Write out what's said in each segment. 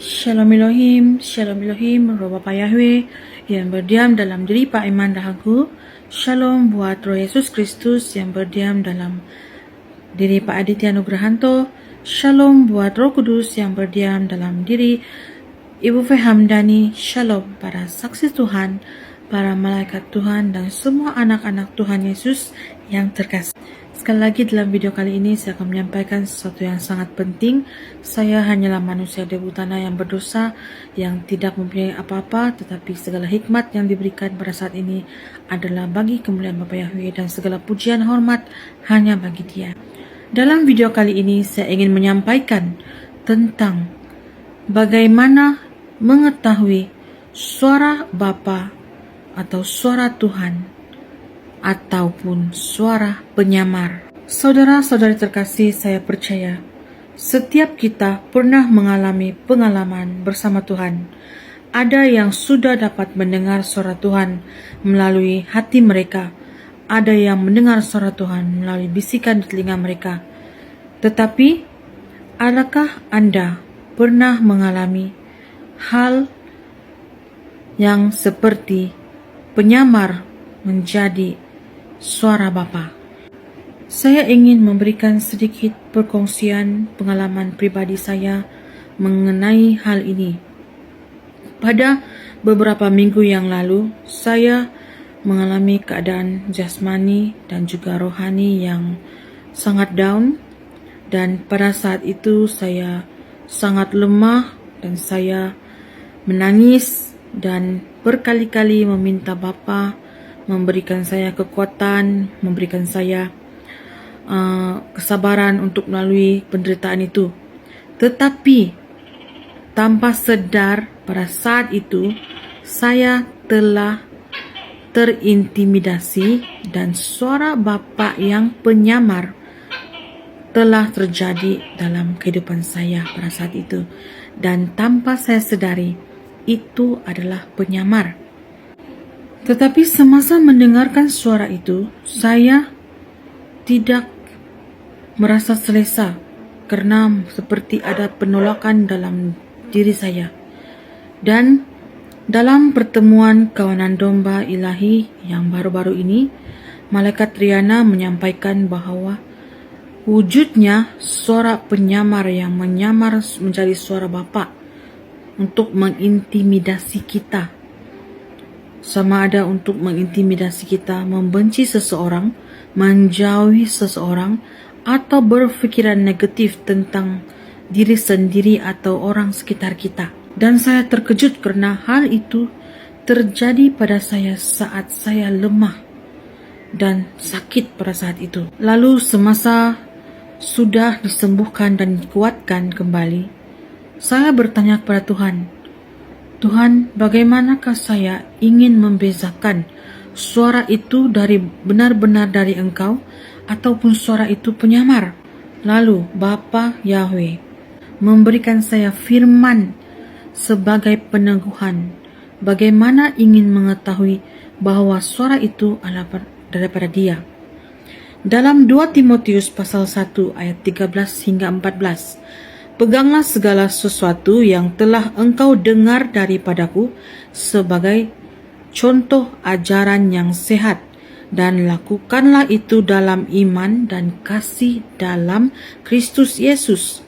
Shalom Elohim, Shalom Elohim, Roh Bapa Yahweh yang berdiam dalam diri Pak Iman Dahagu. Shalom buat Roh Yesus Kristus yang berdiam dalam diri Pak Aditya Nugrahanto. Shalom buat Roh Kudus yang berdiam dalam diri Ibu Fehamdani. Shalom para saksi Tuhan, para malaikat Tuhan, dan semua anak-anak Tuhan Yesus yang terkasih. Sekali lagi dalam video kali ini saya akan menyampaikan sesuatu yang sangat penting. Saya hanyalah manusia debu tanah yang berdosa, yang tidak mempunyai apa-apa, tetapi segala hikmat yang diberikan pada saat ini adalah bagi kemuliaan Bapa Yahweh, dan segala pujian hormat hanya bagi Dia. Dalam video kali ini saya ingin menyampaikan tentang bagaimana mengetahui suara Bapa atau suara Tuhan ataupun suara penyamar. Saudara-saudari terkasih, saya percaya setiap kita pernah mengalami pengalaman bersama Tuhan. Ada yang sudah dapat mendengar suara Tuhan melalui hati mereka. Ada yang mendengar suara Tuhan melalui bisikan di telinga mereka. Tetapi, adakah Anda pernah mengalami hal yang seperti penyamar menjadi suara Bapa? Saya ingin memberikan sedikit perkongsian pengalaman pribadi saya mengenai hal ini. Pada beberapa minggu yang lalu, saya mengalami keadaan jasmani dan juga rohani yang sangat down, dan pada saat itu saya sangat lemah dan saya menangis dan berkali-kali meminta Bapa memberikan saya kekuatan, memberikan saya kesabaran untuk melalui penderitaan itu. Tetapi tanpa sadar pada saat itu saya telah terintimidasi dan suara Bapa yang penyamar telah terjadi dalam kehidupan saya pada saat itu, dan tanpa saya sadari itu adalah penyamar. Tetapi semasa mendengarkan suara itu, saya tidak merasa selesa karena seperti ada penolakan dalam diri saya. Dan dalam pertemuan kawanan domba ilahi yang baru-baru ini, Malaikat Riana menyampaikan bahwa wujudnya suara penyamar yang menyamar menjadi suara Bapa untuk mengintimidasi kita. Sama ada untuk mengintimidasi kita, membenci seseorang, menjauhi seseorang, atau berpikiran negatif tentang diri sendiri atau orang sekitar kita. Dan saya terkejut karena hal itu terjadi pada saya saat saya lemah dan sakit pada saat itu. Lalu semasa sudah disembuhkan dan dikuatkan kembali, saya bertanya kepada Tuhan, bagaimanakah saya ingin membezakan suara itu dari benar-benar dari Engkau ataupun suara itu penyamar? Lalu Bapa Yahweh memberikan saya firman sebagai peneguhan bagaimana ingin mengetahui bahwa suara itu adalah daripada Dia. Dalam 2 Timotius pasal 1 ayat 13 hingga 14, peganglah segala sesuatu yang telah engkau dengar daripadaku sebagai contoh ajaran yang sehat, dan lakukanlah itu dalam iman dan kasih dalam Kristus Yesus.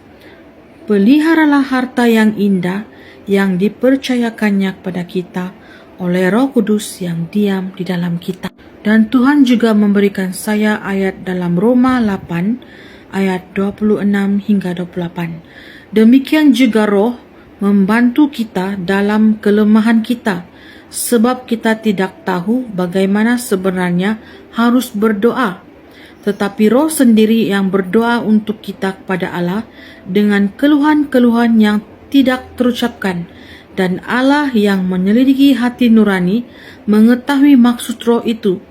Peliharalah harta yang indah yang dipercayakannya kepada kita oleh Roh Kudus yang diam di dalam kita. Dan Tuhan juga memberikan saya ayat dalam Roma 8 ayat 26 hingga 28. Demikian juga Roh membantu kita dalam kelemahan kita, sebab kita tidak tahu bagaimana sebenarnya harus berdoa. Tetapi Roh sendiri yang berdoa untuk kita kepada Allah dengan keluhan-keluhan yang tidak terucapkan. Dan Allah yang menyelidiki hati nurani mengetahui maksud Roh itu,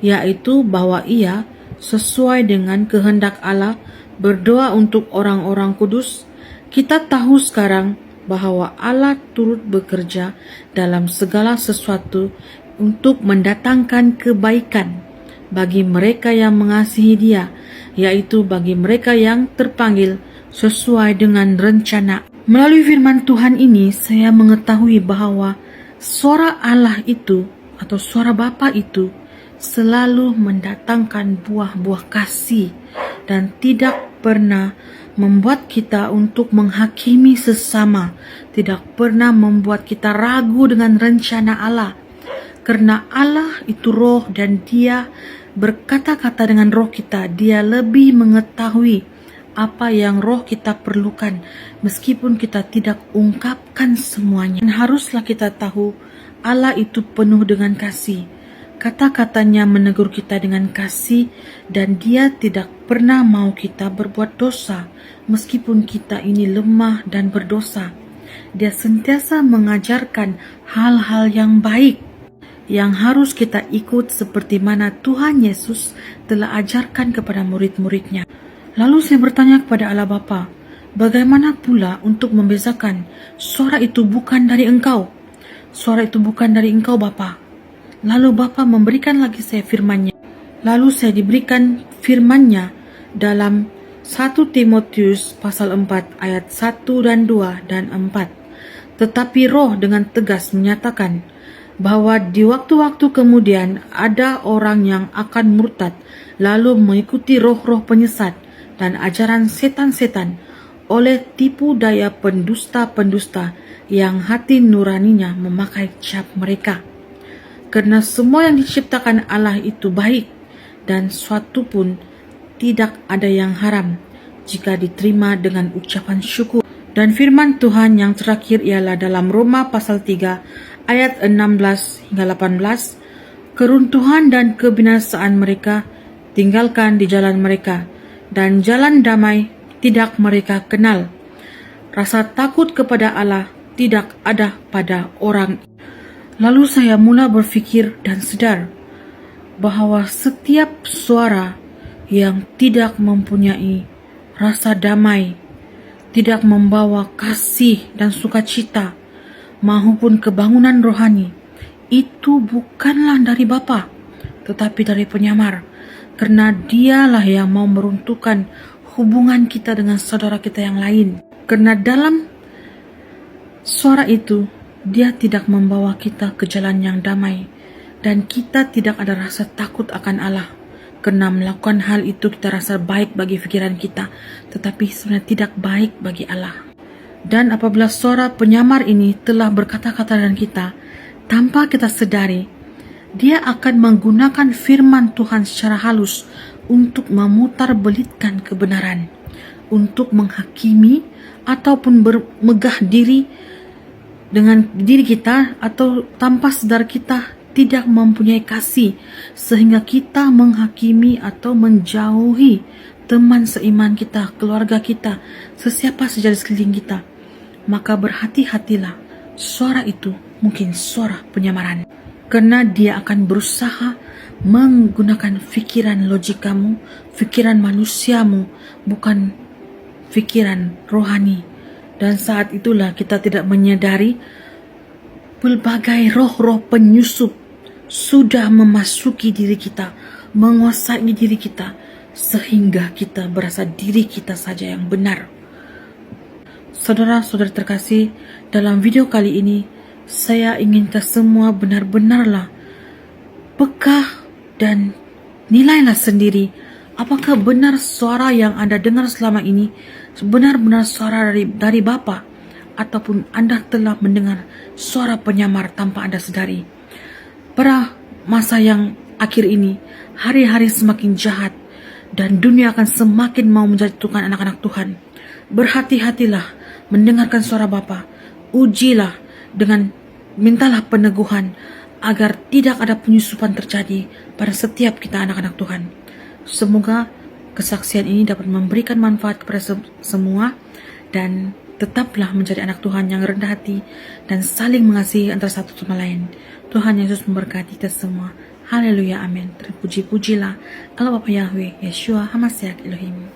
yaitu bahwa Ia sesuai dengan kehendak Allah berdoa untuk orang-orang kudus. Kita tahu sekarang bahwa Allah turut bekerja dalam segala sesuatu untuk mendatangkan kebaikan bagi mereka yang mengasihi Dia, yaitu bagi mereka yang terpanggil sesuai dengan rencana Melalui firman Tuhan ini, saya mengetahui bahwa suara Allah itu atau suara Bapa itu selalu mendatangkan buah-buah kasih dan tidak pernah membuat kita untuk menghakimi sesama, tidak pernah membuat kita ragu dengan rencana Allah. Karena Allah itu roh dan Dia berkata-kata dengan roh kita, Dia lebih mengetahui apa yang roh kita perlukan, meskipun kita tidak ungkapkan semuanya. Dan haruslah kita tahu Allah itu penuh dengan kasih. Kata-katanya menegur kita dengan kasih, dan Dia tidak pernah mau kita berbuat dosa, meskipun kita ini lemah dan berdosa. Dia sentiasa mengajarkan hal-hal yang baik yang harus kita ikut seperti mana Tuhan Yesus telah ajarkan kepada murid-muridnya. Lalu saya bertanya kepada Allah Bapa, bagaimana pula untuk membezakan suara itu bukan dari Engkau? Suara itu bukan dari Engkau Bapa. Lalu Bapa memberikan lagi saya firman-Nya. Lalu saya diberikan firman-Nya dalam 1 Timotius pasal 4 ayat 1 dan 2 dan 4. Tetapi roh dengan tegas menyatakan bahwa di waktu-waktu kemudian ada orang yang akan murtad, lalu mengikuti roh-roh penyesat dan ajaran setan-setan oleh tipu daya pendusta-pendusta yang hati nuraninya memakai cap mereka. Karena semua yang diciptakan Allah itu baik, dan suatu pun tidak ada yang haram jika diterima dengan ucapan syukur. Dan firman Tuhan yang terakhir ialah dalam Roma pasal 3 ayat 16 hingga 18. Keruntuhan dan kebinasaan mereka tinggalkan di jalan mereka, dan jalan damai tidak mereka kenal. Rasa takut kepada Allah tidak ada pada orang. Lalu saya mula berfikir dan sadar bahwa setiap suara yang tidak mempunyai rasa damai, tidak membawa kasih dan sukacita maupun kebangunan rohani, itu bukanlah dari Bapa, tetapi dari penyamar. Karena dialah yang mau meruntuhkan hubungan kita dengan saudara kita yang lain. Karena dalam suara itu, dia tidak membawa kita ke jalan yang damai. Dan kita tidak ada rasa takut akan Allah. Karena melakukan hal itu kita rasa baik bagi pikiran kita, tetapi sebenarnya tidak baik bagi Allah. Dan apabila suara penyamar ini telah berkata-kata dengan kita, tanpa kita sadari, dia akan menggunakan firman Tuhan secara halus untuk memutar-belitkan kebenaran, untuk menghakimi ataupun bermegah diri dengan diri kita, atau tanpa sadar kita tidak mempunyai kasih sehingga kita menghakimi atau menjauhi teman seiman kita, keluarga kita, sesiapa saja di sekeliling kita. Maka berhati-hatilah, suara itu mungkin suara penyamaran. Karena dia akan berusaha menggunakan fikiran logikamu, fikiran manusiamu, bukan fikiran rohani. Dan saat itulah kita tidak menyadari pelbagai roh-roh penyusup sudah memasuki diri kita, menguasai diri kita, sehingga kita berasa diri kita saja yang benar. Saudara-saudara terkasih, dalam video kali ini saya ingin kita semua benar-benarlah peka dan nilailah sendiri apakah benar suara yang Anda dengar selama ini benar-benar suara dari Bapa, ataupun Anda telah mendengar suara penyamar tanpa Anda sadari. Pada masa yang akhir ini, hari-hari semakin jahat dan dunia akan semakin mau menjatuhkan anak-anak Tuhan. Berhati-hatilah mendengarkan suara Bapa. Ujilah dengan mintalah peneguhan agar tidak ada penyusupan terjadi pada setiap kita anak-anak Tuhan. Semoga kesaksian ini dapat memberikan manfaat kepada semua, dan tetaplah menjadi anak Tuhan yang rendah hati dan saling mengasihi antara satu sama lain. Tuhan Yesus memberkati kita semua. Haleluya, amin. Terpuji-pujilah Allah Bapa Yahweh, Yeshua HaMashiach Elohim.